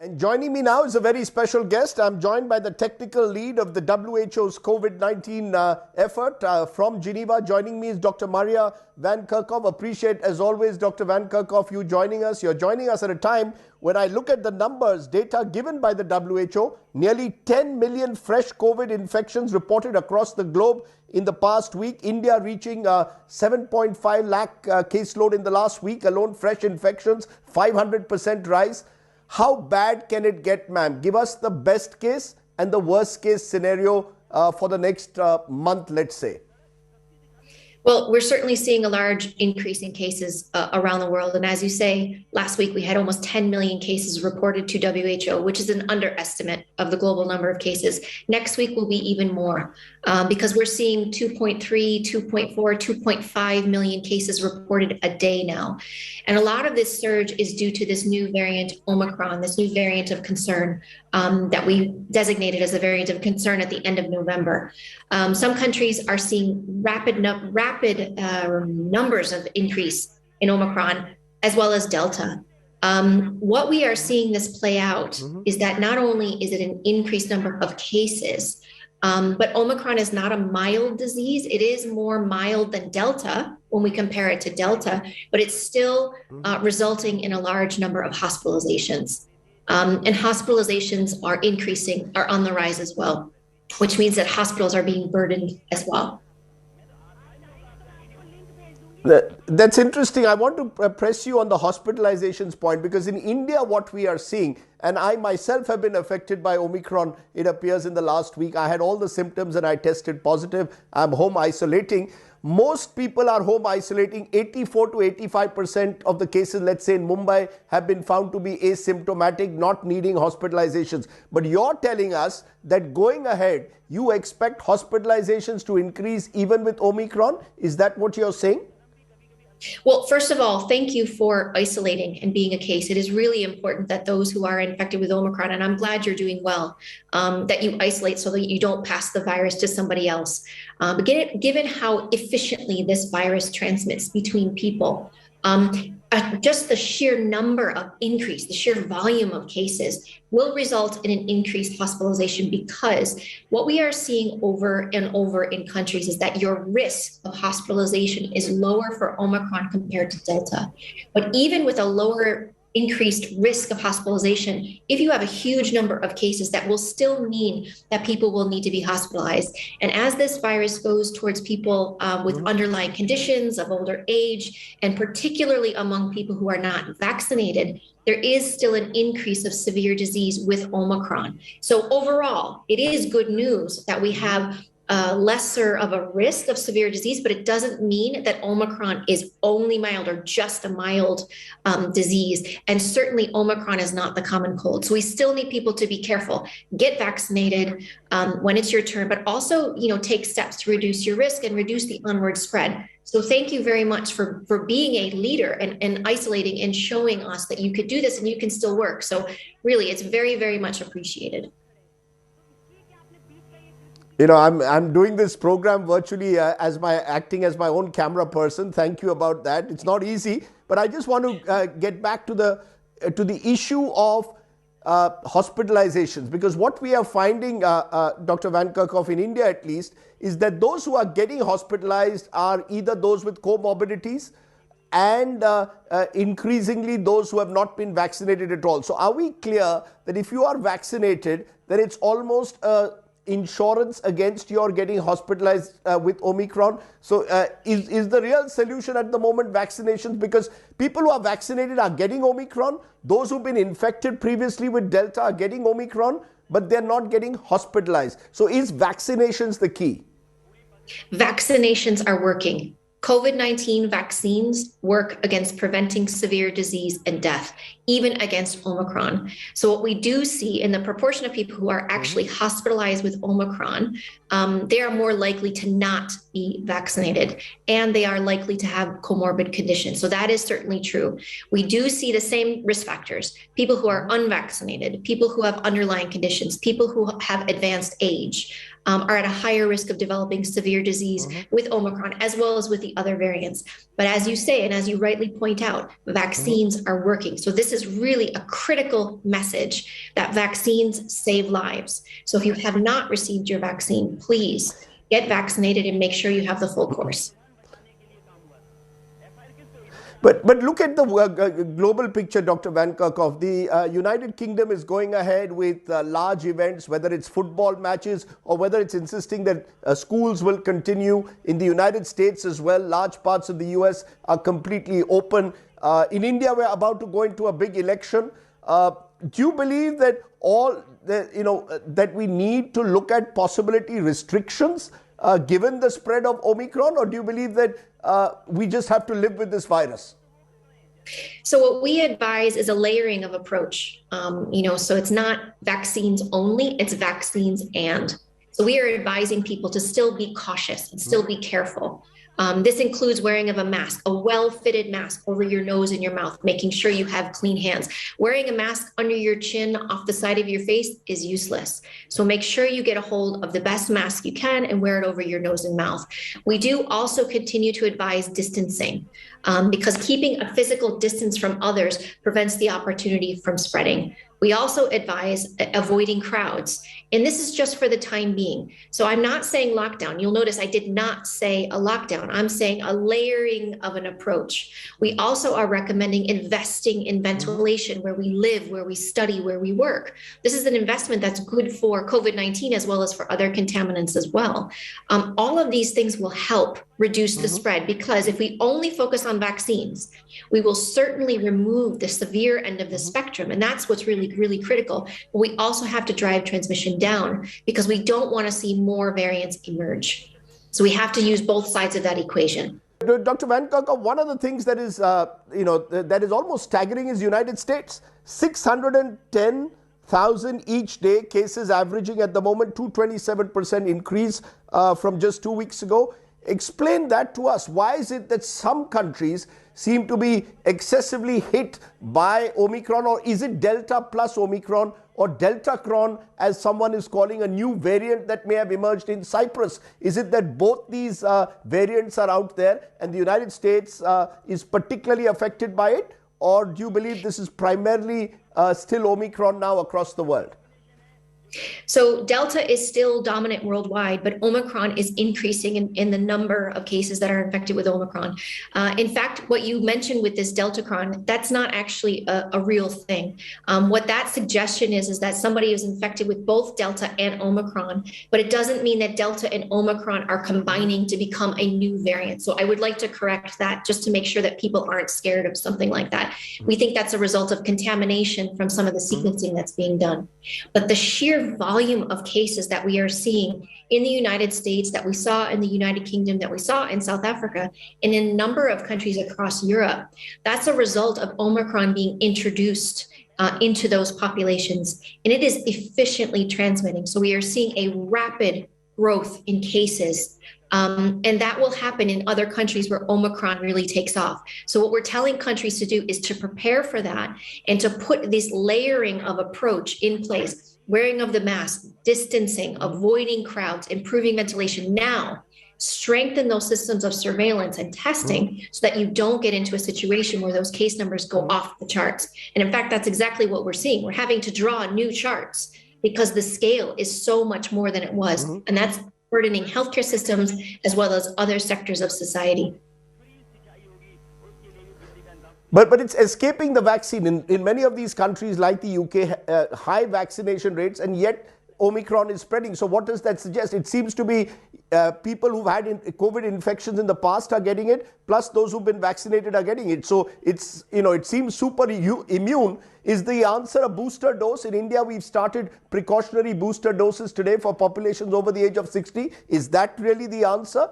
And joining me now is a very special guest. I'm joined by the technical lead of the WHO's COVID-19 effort from Geneva. Joining me is Dr. Maria Van Kerkhove. Appreciate, as always, Dr. Van Kerkhove, you joining us. You're joining us at a time when I look at the numbers, data given by the WHO, nearly 10 million fresh COVID infections reported across the globe in the past week. India reaching 7.5 lakh caseload in the last week alone. Fresh infections, 500% rise. How bad can it get, ma'am? Give us the best case and the worst case scenario for the next month, let's say. Well, we're certainly seeing a large increase in cases around the world. And as you say, last week we had almost 10 million cases reported to WHO, which is an underestimate of the global number of cases. Next week will be even more because we're seeing 2.3, 2.4, 2.5 million cases reported a day now. And a lot of this surge is due to this new variant, Omicron, this new variant of concern that we designated as a variant of concern at the end of November. Some countries are seeing rapid numbers of increase in Omicron, as well as Delta. What we are seeing this play out is that not only is it an increased number of cases, but Omicron is not a mild disease. It is more mild than Delta when we compare it to Delta, but it's still resulting in a large number of hospitalizations. And hospitalizations are increasing, are on the rise as well, which means that hospitals are being burdened as well. That's interesting. I want to press you on the hospitalizations point, because in India, what we are seeing, and I myself have been affected by Omicron, it appears, in the last week. I had all the symptoms and I tested positive. I'm home isolating. Most people are home isolating. 84 to 85% of the cases, let's say in Mumbai, have been found to be asymptomatic, not needing hospitalizations. But you're telling us that going ahead, you expect hospitalizations to increase even with Omicron. Is that what you're saying? Well, first of all, thank you for isolating and being a case. It is really important that those who are infected with Omicron, and I'm glad you're doing well, that you isolate so that you don't pass the virus to somebody else. But given how efficiently this virus transmits between people, just the sheer number of increase, the sheer volume of cases will result in an increased hospitalization, because what we are seeing over and over in countries is that your risk of hospitalization is lower for Omicron compared to Delta. But even with a lower increased risk of hospitalization, if you have a huge number of cases, that will still mean that people will need to be hospitalized. And as this virus goes towards people with underlying conditions of older age, and particularly among people who are not vaccinated, there is still an increase of severe disease with Omicron. So overall, it is good news that we have lesser of a risk of severe disease, but it doesn't mean that Omicron is only mild or just a mild disease. And certainly Omicron is not the common cold. So we still need people to be careful, get vaccinated when it's your turn, but also, take steps to reduce your risk and reduce the onward spread. So thank you very much for being a leader and isolating and showing us that you could do this and you can still work. So really, it's very, very much appreciated. I'm doing this program virtually acting as my own camera person. Thank you about that. It's not easy, but I just want to get back to the issue of hospitalizations, because what we are finding, Dr. Van Kerkhove, in India at least, is that those who are getting hospitalized are either those with comorbidities and increasingly those who have not been vaccinated at all. So are we clear that if you are vaccinated, then it's almost insurance against your getting hospitalized with Omicron? So is the real solution at the moment vaccinations? Because people who are vaccinated are getting Omicron. Those who've been infected previously with Delta are getting Omicron, but they're not getting hospitalized. So is vaccinations the key? Vaccinations are working. COVID-19 vaccines work against preventing severe disease and death, even against Omicron. So what we do see in the proportion of people who are actually hospitalized with Omicron, they are more likely to not be vaccinated, and they are likely to have comorbid conditions. So that is certainly true. We do see the same risk factors: people who are unvaccinated, people who have underlying conditions, people who have advanced age. are at a higher risk of developing severe disease with Omicron, as well as with the other variants. But as you say, and as you rightly point out, vaccines are working. So this is really a critical message that vaccines save lives. So if you have not received your vaccine, please get vaccinated and make sure you have the full course. But look at the global picture, Dr. Van Kerkhove. The United Kingdom is going ahead with large events, whether it's football matches or whether it's insisting that schools will continue. In the United States as well, large parts of the US are completely open. In India, we're about to go into a big election. Do you believe that that we need to look at possibility restrictions given the spread of Omicron, or do you believe that we just have to live with this virus? So what we advise is a layering of approach. So it's not vaccines only, it's vaccines and. So we are advising people to still be cautious and still be careful. This includes wearing of a mask, a well-fitted mask over your nose and your mouth, making sure you have clean hands. Wearing a mask under your chin off the side of your face is useless. So make sure you get a hold of the best mask you can and wear it over your nose and mouth. We do also continue to advise distancing because keeping a physical distance from others prevents the opportunity from spreading. We also advise avoiding crowds. And this is just for the time being. So I'm not saying lockdown. You'll notice I did not say a lockdown. I'm saying a layering of an approach. We also are recommending investing in ventilation where we live, where we study, where we work. This is an investment that's good for COVID-19 as well as for other contaminants as well. All of these things will help reduce the spread, because if we only focus on vaccines, we will certainly remove the severe end of the spectrum. And that's what's really critical. But we also have to drive transmission down because we don't want to see more variants emerge. So we have to use both sides of that equation. Dr. Van Kerkhove, one of the things that is, that is almost staggering is United States. 610,000 each day, cases averaging at the moment, 227% increase from just 2 weeks ago. Explain that to us. Why is it that some countries seem to be excessively hit by Omicron, or is it Delta plus Omicron, or Deltacron, as someone is calling a new variant that may have emerged in Cyprus? Is it that both these variants are out there and the United States is particularly affected by it? Or do you believe this is primarily still Omicron now across the world? So Delta is still dominant worldwide, but Omicron is increasing in the number of cases that are infected with Omicron. In fact, what you mentioned with this Deltacron, that's not actually a real thing. What that suggestion is that somebody is infected with both Delta and Omicron, but it doesn't mean that Delta and Omicron are combining to become a new variant. So I would like to correct that just to make sure that people aren't scared of something like that. We think that's a result of contamination from some of the sequencing that's being done. But the sheer volume of cases that we are seeing in the United States, that we saw in the United Kingdom, that we saw in South Africa, and in a number of countries across Europe, that's a result of Omicron being introduced into those populations, and it is efficiently transmitting. So we are seeing a rapid growth in cases. And that will happen in other countries where Omicron really takes off. So what we're telling countries to do is to prepare for that and to put this layering of approach in place. Wearing of the mask, distancing, avoiding crowds, improving ventilation now, strengthen those systems of surveillance and testing so that you don't get into a situation where those case numbers go off the charts. And in fact, that's exactly what we're seeing. We're having to draw new charts because the scale is so much more than it was. And that's burdening healthcare systems as well as other sectors of society. But it's escaping the vaccine. In many of these countries like the UK, high vaccination rates, and yet Omicron is spreading. So what does that suggest? It seems to be people who've had COVID infections in the past are getting it, plus those who've been vaccinated are getting it. So it's, it seems super immune. Is the answer a booster dose? In India, we've started precautionary booster doses today for populations over the age of 60. Is that really the answer?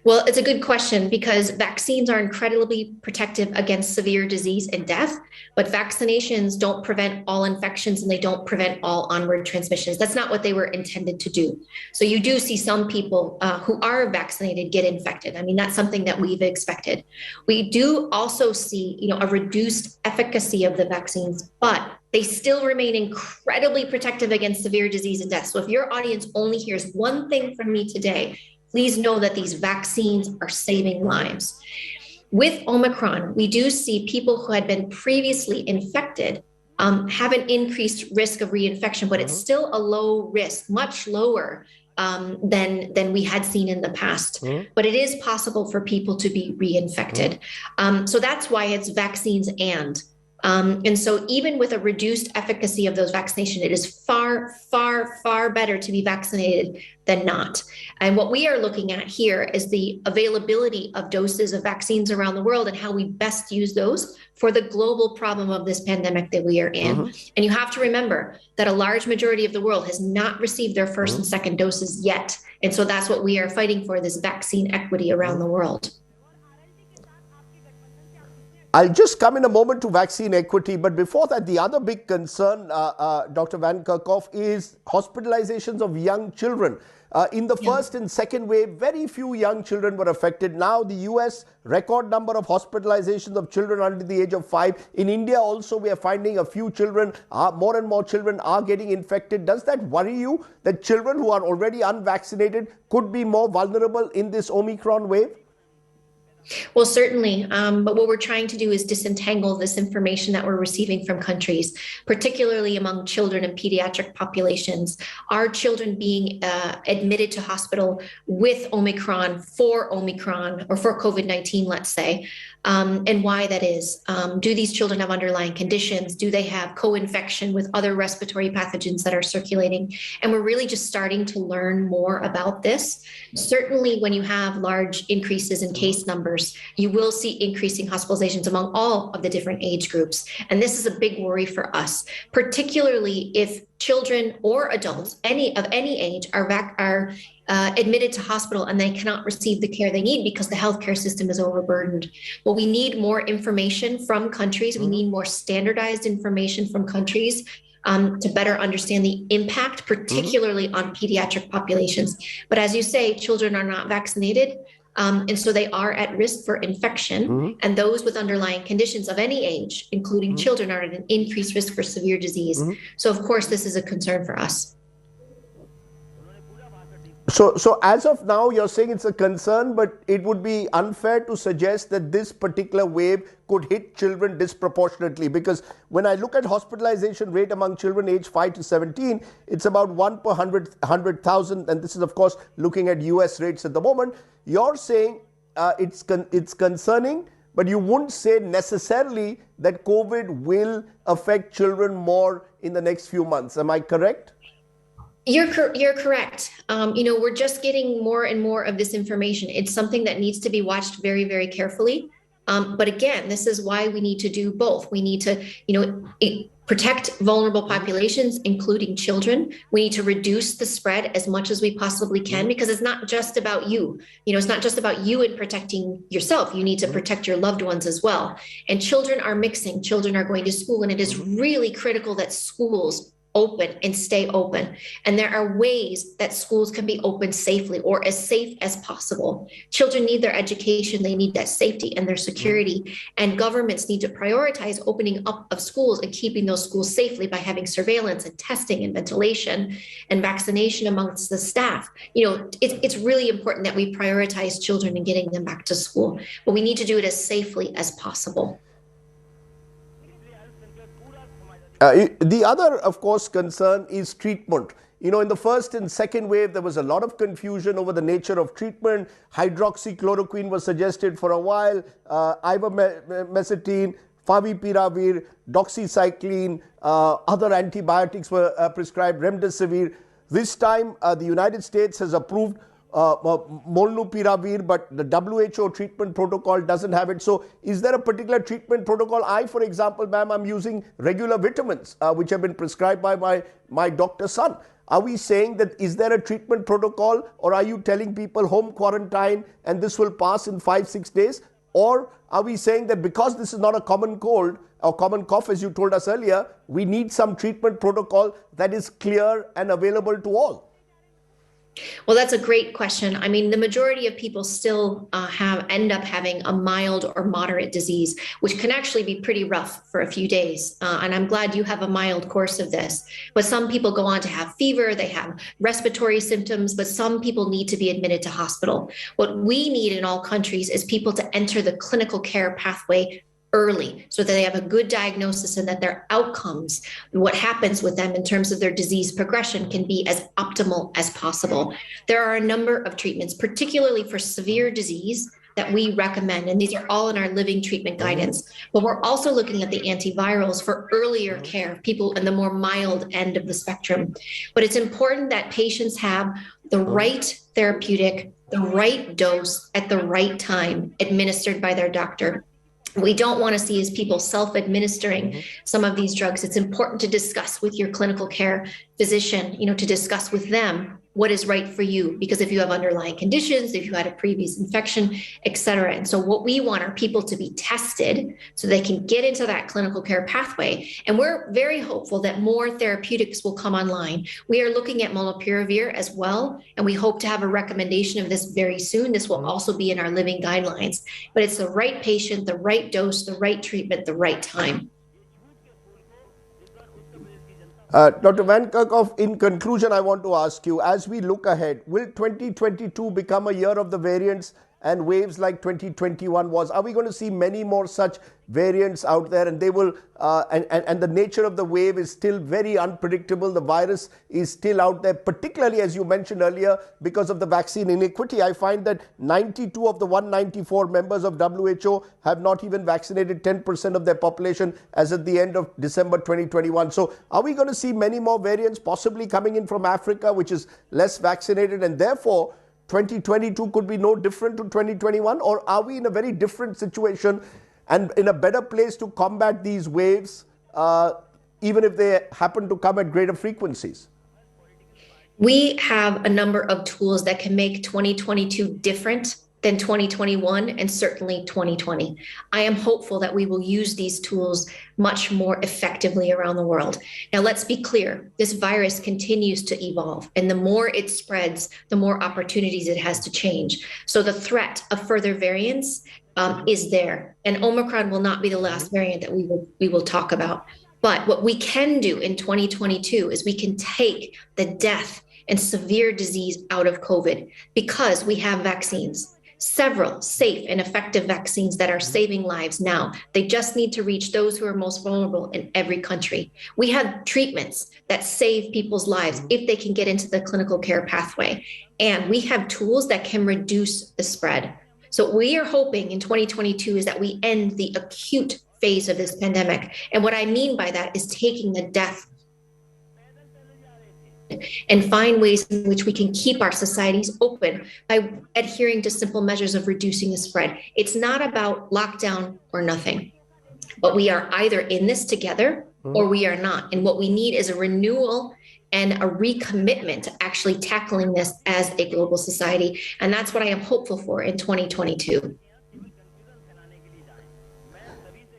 Well, it's a good question because vaccines are incredibly protective against severe disease and death, but vaccinations don't prevent all infections and they don't prevent all onward transmissions. That's not what they were intended to do. So you do see some people who are vaccinated get infected. I mean, that's something that we've expected. We do also see, a reduced efficacy of the vaccines, but they still remain incredibly protective against severe disease and death. So if your audience only hears one thing from me today, please know that these vaccines are saving lives. With Omicron, we do see people who had been previously infected have an increased risk of reinfection, but it's still a low risk, much lower than we had seen in the past. But it is possible for people to be reinfected. So that's why it's vaccines and so even with a reduced efficacy of those vaccination, it is far, far, far better to be vaccinated than not. And what we are looking at here is the availability of doses of vaccines around the world and how we best use those for the global problem of this pandemic that we are in. And you have to remember that a large majority of the world has not received their first and second doses yet. And so that's what we are fighting for, this vaccine equity around the world. I'll just come in a moment to vaccine equity, but before that, the other big concern, Dr. Van Kerkhove, is hospitalizations of young children. In the first and second wave, very few young children were affected. Now, the US, record number of hospitalizations of children under the age of 5. In India also, we are finding a few children, more and more children are getting infected. Does that worry you that children who are already unvaccinated could be more vulnerable in this Omicron wave? Well, certainly. But what we're trying to do is disentangle this information that we're receiving from countries, particularly among children and pediatric populations. Are children being admitted to hospital with Omicron or for COVID-19, let's say, and why that is? Do these children have underlying conditions? Do they have co-infection with other respiratory pathogens that are circulating? And we're really just starting to learn more about this. Certainly, when you have large increases in case numbers, you will see increasing hospitalizations among all of the different age groups. And this is a big worry for us, particularly if children or adults, any age, are admitted to hospital and they cannot receive the care they need because the healthcare system is overburdened. Well, we need more information from countries. We need more standardized information from countries to better understand the impact, particularly on pediatric populations. But as you say, children are not vaccinated. And so they are at risk for infection, and those with underlying conditions of any age, including children, are at an increased risk for severe disease. So, of course, this is a concern for us. So as of now, you're saying it's a concern, but it would be unfair to suggest that this particular wave could hit children disproportionately, because when I look at hospitalization rate among children aged 5 to 17, it's about 1 per 100,000. And this is, of course, looking at US rates at the moment. You're saying it's concerning, but you wouldn't say necessarily that COVID will affect children more in the next few months. Am I correct? You're correct. We're just getting more and more of this information. It's something that needs to be watched very, very carefully. But again, this is why we need to do both. We need to, protect vulnerable populations, including children. We need to reduce the spread as much as we possibly can, because it's not just about you. It's not just about you and protecting yourself. You need to protect your loved ones as well. And children are mixing. Children are going to school, and it is really critical that schools open and stay open. And there are ways that schools can be open safely, or as safe as possible. Children need their education, they need that safety and their security. And governments need to prioritize opening up of schools and keeping those schools safely by having surveillance and testing and ventilation and vaccination amongst the staff. It's really important that we prioritize children and getting them back to school, but we need to do it as safely as possible. The other, of course, concern is treatment. In the first and second wave, there was a lot of confusion over the nature of treatment. Hydroxychloroquine was suggested for a while, ivermectin, favipiravir, doxycycline, other antibiotics were prescribed, remdesivir. This time, the United States has approved molnupiravir, but the WHO treatment protocol doesn't have it. So is there a particular treatment protocol? For example, ma'am, I'm using regular vitamins, which have been prescribed by my doctor's son. Are we saying that is there a treatment protocol, or are you telling people home quarantine and this will pass in 5-6 days? Or are we saying that because this is not a common cold or common cough, as you told us earlier, we need some treatment protocol that is clear and available to all? Well, that's a great question. I mean, the majority of people still end up having a mild or moderate disease, which can actually be pretty rough for a few days. And I'm glad you have a mild course of this. But some people go on to have fever, they have respiratory symptoms, but some people need to be admitted to hospital. What we need in all countries is people to enter the clinical care pathway early so that they have a good diagnosis and that their outcomes, what happens with them in terms of their disease progression, can be as optimal as possible. There are a number of treatments, particularly for severe disease, that we recommend, and these are all in our living treatment guidance. But we're also looking at the antivirals for earlier care, people in the more mild end of the spectrum. But it's important that patients have the right therapeutic, the right dose at the right time administered by their doctor. We don't want to see is people self-administering some of these drugs. It's important to discuss with your clinical care physician, to discuss with them what is right for you, because if you have underlying conditions, if you had a previous infection, et cetera. And so what we want are people to be tested so they can get into that clinical care pathway. And we're very hopeful that more therapeutics will come online. We are looking at molnupiravir as well, and we hope to have a recommendation of this very soon. This will also be in our living guidelines, but it's the right patient, the right dose, the right treatment, the right time. Dr. Van Kerkhove, in conclusion, I want to ask you, as we look ahead, will 2022 become a year of the variants and waves like 2021 was? Are we going to see many more such variants out there? And they will, and the nature of the wave is still very unpredictable. The virus is still out there, particularly as you mentioned earlier, because of the vaccine inequity. I find that 92 of the 194 members of WHO have not even vaccinated 10% of their population as at the end of December 2021. So are we going to see many more variants possibly coming in from Africa, which is less vaccinated, and therefore 2022 could be no different to 2021? Or are we in a very different situation and in a better place to combat these waves, even if they happen to come at greater frequencies? We have a number of tools that can make 2022 different than 2021 and certainly 2020. I am hopeful that we will use these tools much more effectively around the world. Now, let's be clear, this virus continues to evolve, and the more it spreads, the more opportunities it has to change. So the threat of further variants is there, and Omicron will not be the last variant that we will talk about. But what we can do in 2022 is we can take the death and severe disease out of COVID because we have vaccines. Several safe and effective vaccines that are saving lives now. They just need to reach those who are most vulnerable in every country. We have treatments that save people's lives if they can get into the clinical care pathway. And we have tools that can reduce the spread. So what we are hoping in 2022 is that we end the acute phase of this pandemic. And what I mean by that is taking the death and find ways in which we can keep our societies open by adhering to simple measures of reducing the spread. It's not about lockdown or nothing, but we are either in this together or we are not. And what we need is a renewal and a recommitment to actually tackling this as a global society. And that's what I am hopeful for in 2022.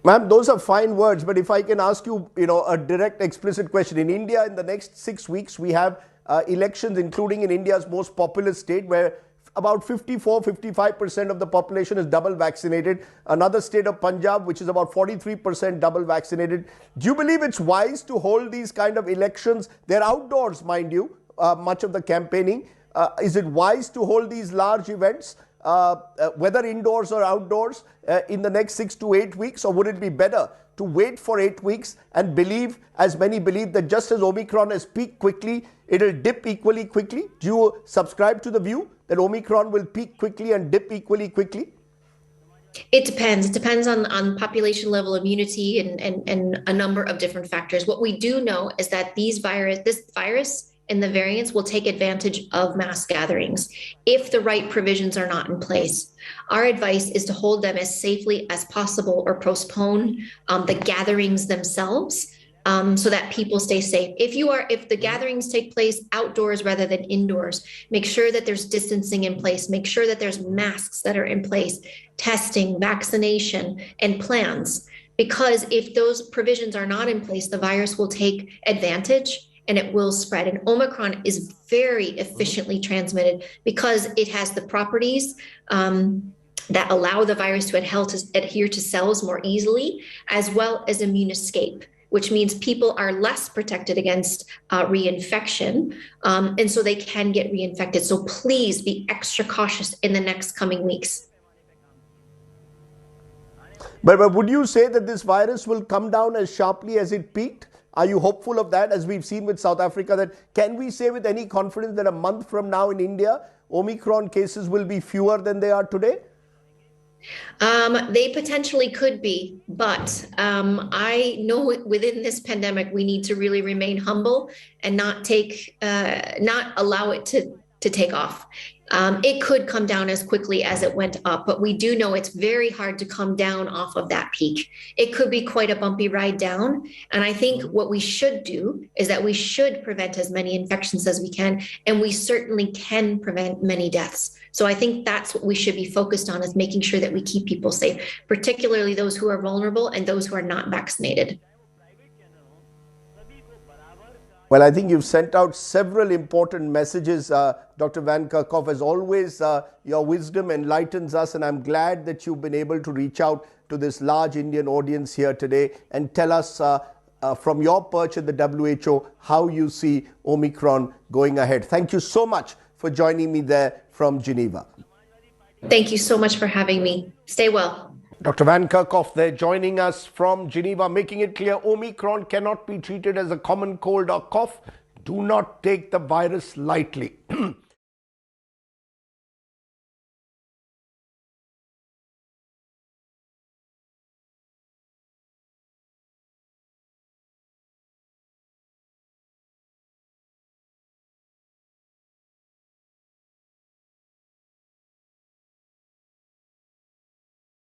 Ma'am, those are fine words, but if I can ask you, a direct, explicit question. In India, in the next 6 weeks, we have elections, including in India's most populous state, where about 55% of the population is double vaccinated. Another state of Punjab, which is about 43% double vaccinated. Do you believe it's wise to hold these kind of elections? They're outdoors, mind you, much of the campaigning. Is it wise to hold these large events, whether indoors or outdoors, in the next 6 to 8 weeks? Or would it be better to wait for 8 weeks and believe, as many believe, that just as Omicron has peaked quickly, it'll dip equally quickly? Do you subscribe to the view that Omicron will peak quickly and dip equally quickly? It depends. It depends on population level immunity and a number of different factors. What we do know is that this virus and the variants will take advantage of mass gatherings if the right provisions are not in place. Our advice is to hold them as safely as possible or postpone the gatherings themselves so that people stay safe. If the gatherings take place outdoors rather than indoors, make sure that there's distancing in place, make sure that there's masks that are in place, testing, vaccination, and plans. Because if those provisions are not in place, the virus will take advantage and it will spread. And Omicron is very efficiently transmitted because it has the properties that allow the virus to adhere to cells more easily, as well as immune escape, which means people are less protected against reinfection. And so they can get reinfected. So please be extra cautious in the next coming weeks. But would you say that this virus will come down as sharply as it peaked? Are you hopeful of that, as we've seen with South Africa? That can we say with any confidence that a month from now in India, Omicron cases will be fewer than they are today? They potentially could be, but I know within this pandemic, we need to really remain humble and not allow it to take off. It could come down as quickly as it went up, but we do know it's very hard to come down off of that peak. It could be quite a bumpy ride down. And I think what we should do is that we should prevent as many infections as we can, and we certainly can prevent many deaths. So I think that's what we should be focused on, is making sure that we keep people safe, particularly those who are vulnerable and those who are not vaccinated. Well, I think you've sent out several important messages, Dr. Van Kerkhove. As always, your wisdom enlightens us, and I'm glad that you've been able to reach out to this large Indian audience here today and tell us from your perch at the WHO how you see Omicron going ahead. Thank you so much for joining me there from Geneva. Thank you so much for having me. Stay well. Dr. Van Kerkhove there joining us from Geneva, making it clear Omicron cannot be treated as a common cold or cough. Do not take the virus lightly.